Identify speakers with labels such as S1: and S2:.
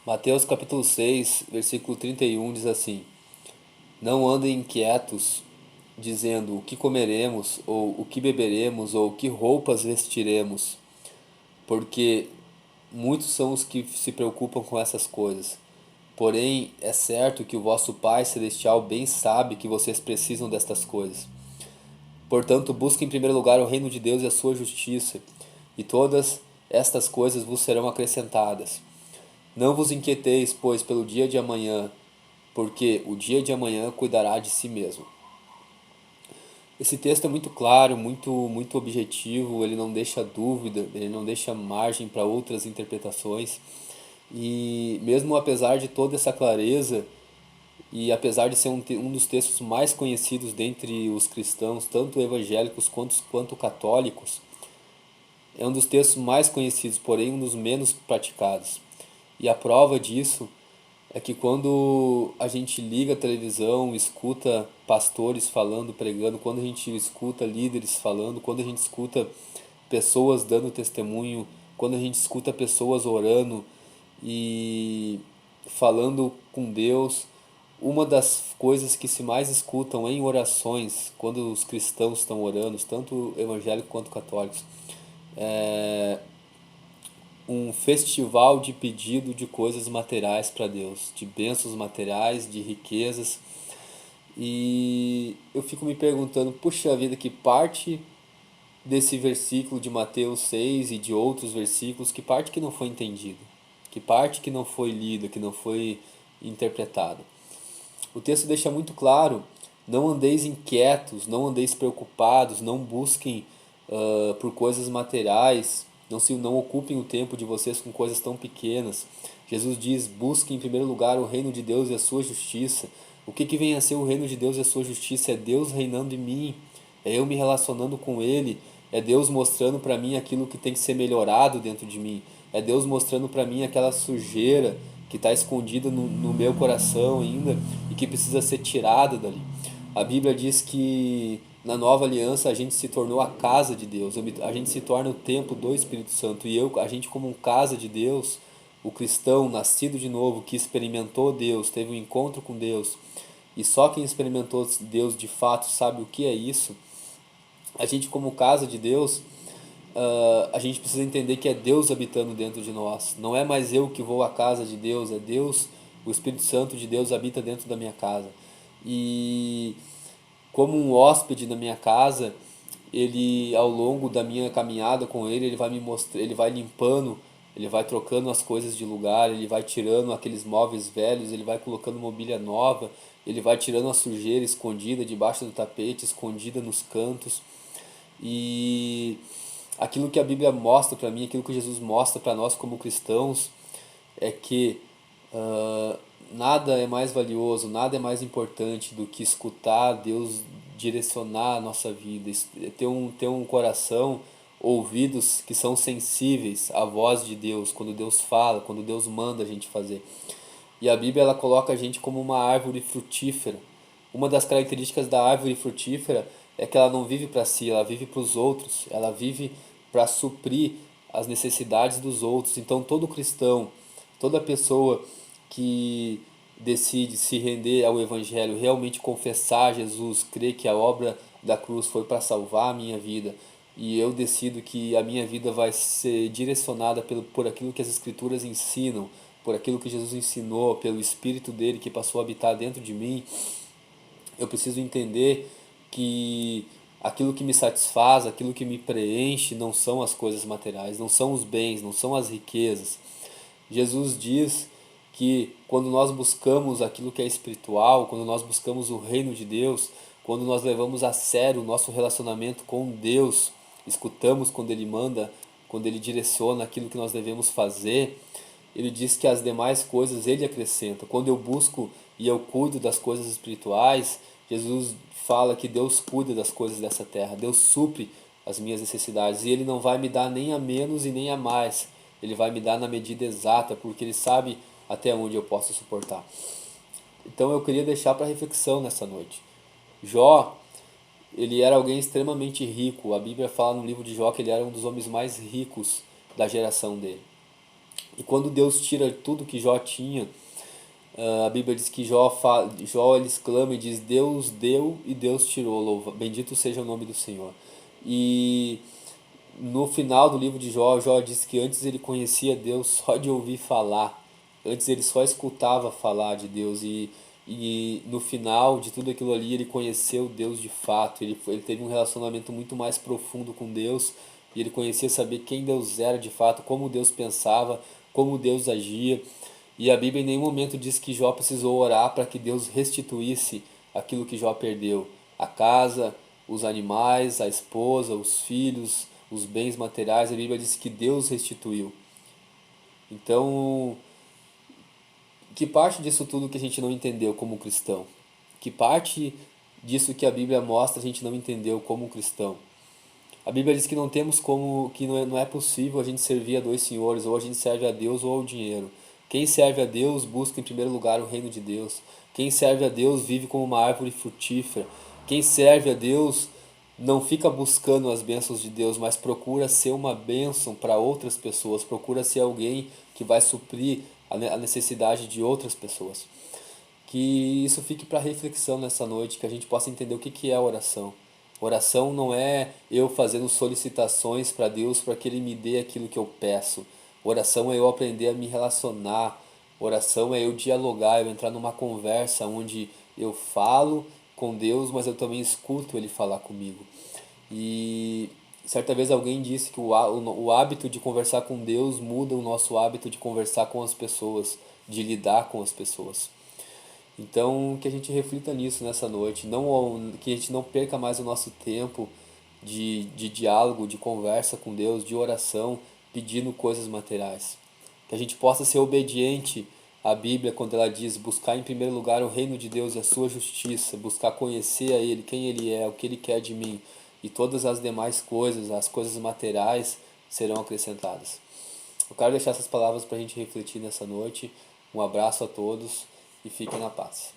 S1: Mateus capítulo 6, versículo 31 diz assim: Não andem inquietos, dizendo o que comeremos, ou o que beberemos, ou que roupas vestiremos, porque muitos são os que se preocupam com essas coisas. Porém, é certo que o vosso Pai Celestial bem sabe que vocês precisam destas coisas. Portanto, busquem em primeiro lugar o reino de Deus e a sua justiça, e todas estas coisas vos serão acrescentadas. Não vos inquieteis, pois, pelo dia de amanhã, porque o dia de amanhã cuidará de si mesmo. Esse texto é muito claro, muito objetivo, ele não deixa dúvida, ele não deixa margem para outras interpretações. E mesmo apesar de toda essa clareza, e apesar de ser um dos textos mais conhecidos dentre os cristãos, tanto evangélicos quanto católicos, é um dos textos mais conhecidos, porém um dos menos praticados. E a prova disso é que quando a gente liga a televisão, escuta pastores falando, pregando, quando a gente escuta líderes falando, quando a gente escuta pessoas dando testemunho, quando a gente escuta pessoas orando e falando com Deus, uma das coisas que se mais escutam em orações, quando os cristãos estão orando, tanto evangélicos quanto católicos, é um festival de pedido de coisas materiais para Deus, de bênçãos materiais, de riquezas. E eu fico me perguntando, puxa vida, que parte desse versículo de Mateus 6 e de outros versículos, que parte que não foi entendida, que parte que não foi lida, que não foi interpretada. O texto deixa muito claro: não andeis inquietos, não andeis preocupados, não busquem por coisas materiais, não ocupem o tempo de vocês com coisas tão pequenas. Jesus diz: busquem em primeiro lugar o reino de Deus e a sua justiça. O que vem a ser o reino de Deus e a sua justiça? É Deus reinando em mim, é eu me relacionando com Ele, é Deus mostrando para mim aquilo que tem que ser melhorado dentro de mim, é Deus mostrando para mim aquela sujeira que está escondida no meu coração ainda e que precisa ser tirada dali. A Bíblia diz que na nova aliança a gente se tornou a casa de Deus, a gente se torna o templo do Espírito Santo, e a gente como casa de Deus, o cristão nascido de novo, que experimentou Deus, teve um encontro com Deus, e só quem experimentou Deus de fato sabe o que é isso. A gente como casa de Deus, a gente precisa entender que é Deus habitando dentro de nós. Não é mais eu que vou à casa de Deus, é Deus, o Espírito Santo de Deus habita dentro da minha casa. E como um hóspede na minha casa, ele ao longo da minha caminhada com ele, ele vai me mostrar, ele vai limpando, ele vai trocando as coisas de lugar, ele vai tirando aqueles móveis velhos, ele vai colocando mobília nova, ele vai tirando a sujeira escondida debaixo do tapete, escondida nos cantos. E aquilo que a Bíblia mostra para mim, aquilo que Jesus mostra para nós como cristãos, é que uh, nada é mais valioso, nada é mais importante do que escutar Deus direcionar a nossa vida, ter um coração, ouvidos que são sensíveis à voz de Deus, quando Deus fala, quando Deus manda a gente fazer. E a Bíblia ela coloca a gente como uma árvore frutífera. Uma das características da árvore frutífera é que ela não vive para si, ela vive para os outros, ela vive para suprir as necessidades dos outros. Então todo cristão, toda pessoa que decide se render ao Evangelho, realmente confessar Jesus, crer que a obra da cruz foi para salvar a minha vida, e eu decido que a minha vida vai ser direcionada por aquilo que as Escrituras ensinam, por aquilo que Jesus ensinou, pelo Espírito dele que passou a habitar dentro de mim, eu preciso entender que aquilo que me satisfaz, aquilo que me preenche, não são as coisas materiais, não são os bens, não são as riquezas. Jesus diz que quando nós buscamos aquilo que é espiritual, quando nós buscamos o reino de Deus, quando nós levamos a sério o nosso relacionamento com Deus, escutamos quando Ele manda, quando Ele direciona aquilo que nós devemos fazer, Ele diz que as demais coisas Ele acrescenta. Quando eu busco e eu cuido das coisas espirituais, Jesus fala que Deus cuida das coisas dessa terra, Deus supre as minhas necessidades, e Ele não vai me dar nem a menos e nem a mais, Ele vai me dar na medida exata, porque Ele sabe até onde eu posso suportar. Então eu queria deixar para reflexão nessa noite. Jó, ele era alguém extremamente rico. A Bíblia fala no livro de Jó que ele era um dos homens mais ricos da geração dele. E quando Deus tira tudo que Jó tinha, a Bíblia diz que Jó ele exclama e diz: Deus deu e Deus tirou, bendito seja o nome do Senhor. E no final do livro de Jó, Jó diz que antes ele conhecia Deus só de ouvir falar. Antes ele só escutava falar de Deus e no final de tudo aquilo ali ele conheceu Deus de fato. Ele teve um relacionamento muito mais profundo com Deus e ele conhecia saber quem Deus era de fato, como Deus pensava, como Deus agia. E a Bíblia em nenhum momento diz que Jó precisou orar para que Deus restituísse aquilo que Jó perdeu: a casa, os animais, a esposa, os filhos, os bens materiais. A Bíblia diz que Deus restituiu. Então, que parte disso tudo que a gente não entendeu como cristão? Que parte disso que a Bíblia mostra a gente não entendeu como cristão? A Bíblia diz que não temos como, que não é possível a gente servir a dois senhores, ou a gente serve a Deus ou ao dinheiro. Quem serve a Deus busca em primeiro lugar o reino de Deus. Quem serve a Deus vive como uma árvore frutífera. Quem serve a Deus não fica buscando as bênçãos de Deus, mas procura ser uma bênção para outras pessoas, procura ser alguém que vai suprir a necessidade de outras pessoas. Que isso fique para reflexão nessa noite, que a gente possa entender o que que é a oração. Oração não é eu fazendo solicitações para Deus para que Ele me dê aquilo que eu peço. Oração é eu aprender a me relacionar. Oração é eu dialogar, eu entrar numa conversa onde eu falo com Deus, mas eu também escuto Ele falar comigo. E certa vez alguém disse que o hábito de conversar com Deus muda o nosso hábito de conversar com as pessoas, de lidar com as pessoas. Então, que a gente reflita nisso nessa noite, não, que a gente não perca mais o nosso tempo de diálogo, de conversa com Deus, de oração, pedindo coisas materiais. Que a gente possa ser obediente à Bíblia quando ela diz buscar em primeiro lugar o reino de Deus e a sua justiça, buscar conhecer a Ele, quem Ele é, o que Ele quer de mim, e todas as demais coisas, as coisas materiais, serão acrescentadas. Eu quero deixar essas palavras para a gente refletir nessa noite. Um abraço a todos e fiquem na paz.